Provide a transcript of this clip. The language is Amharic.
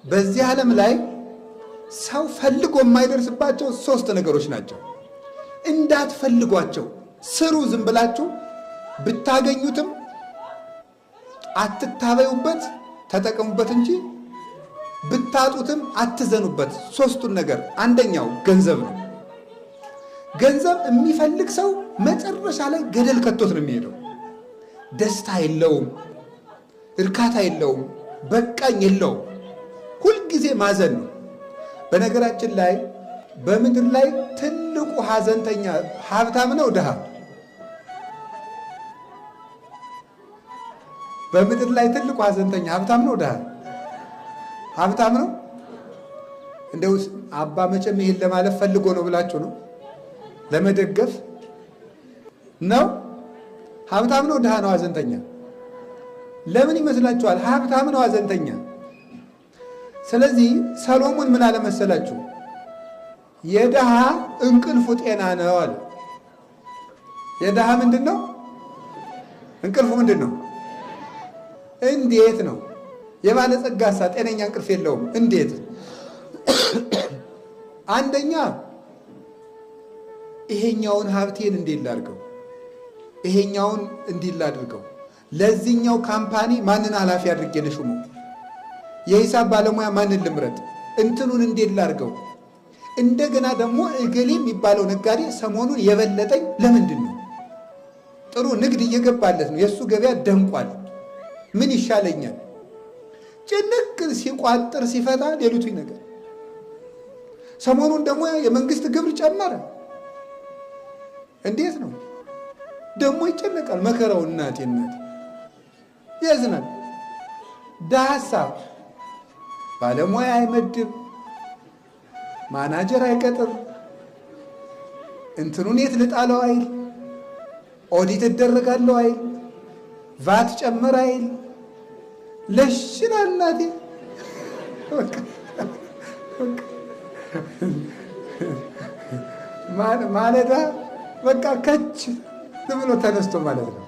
በዚህ ዓለም ላይ ሰው ፈልጎ የማይደርስባቸው 3 ነገሮች ናቸው። እንዳትፈልጓቸው ስሩ። ዝም ብላችሁ ብታገኙትም አትታበዩበት፣ ተጠቀሙበት እንጂ ብታጡትም አትዘኑበት። 3ቱን ነገር አንደኛው ገንዘብ ነው። ገንዘብ የሚፈልግ ሰው መጨረሻ ላይ ገደል ከቶት ነው የሚሄደው። ደስታ የለውም፣ እርካታ የለውም፣ በቃኝ የለውም። ሁልጊዜ ማዘን ነው። በነገራችን ላይ በምድር ላይ ትልቁ ሐዘንተኛ ሀብታም ነው ድሃ? በምድር ላይ ትልቁ ሐዘንተኛ ሀብታም ነው ድሃ? ሀብታም ነው። እንደው አባ መቼም ይሄን ለማለት ፈልጎ ነው ብላችሁ ነው ለመደገፍ ነው? ሀብታም ነው ድሃ ነው ሐዘንተኛ? ለምን ይመስላችኋል? ሀብታም ነው ሐዘንተኛ። ስለዚህ ሰሎሞን ምን አለ መሰላችሁ? የድሃ እንቅልፉ ጤና ነው አለ። የድሃ ምንድን ነው እንቅልፉ? ምንድን ነው? እንዴት ነው? የባለጸጋሳ ጤነኛ እንቅልፍ የለውም። እንዴት? አንደኛ ይሄኛውን ሀብቴን እንዴት ላድርገው፣ ይሄኛውን እንዲህ ላድርገው፣ ለዚህኛው ካምፓኒ ማንን ኃላፊ አድርጌ ልሹመው፣ የሂሳብ ባለሙያ ማንን ልምረጥ፣ እንትኑን እንዴት ላድርገው። እንደገና ደግሞ እገሌ የሚባለው ነጋዴ ሰሞኑን የበለጠኝ ለምንድን ነው? ጥሩ ንግድ እየገባለት ነው፣ የእሱ ገበያ ደምቋል፣ ምን ይሻለኛል? ጭንቅ ሲቋጥር ሲፈታ ሌሊቱ ነገር። ሰሞኑን ደግሞ የመንግስት ግብር ጨመረ፣ እንዴት ነው ደግሞ? ይጨነቃል። መከራው እናቴ ያዝናል። ዳሳብ ባለሙያ አይመድብ፣ ማናጀር አይቀጥር፣ እንትኑን የት ልጣለው አይል፣ ኦዲት እደረጋለሁ አይል፣ ቫት ጨመረ አይል። ለሽና እናቴ ማለዳ በቃ ከች ብሎ ተነስቶ ማለት ነው።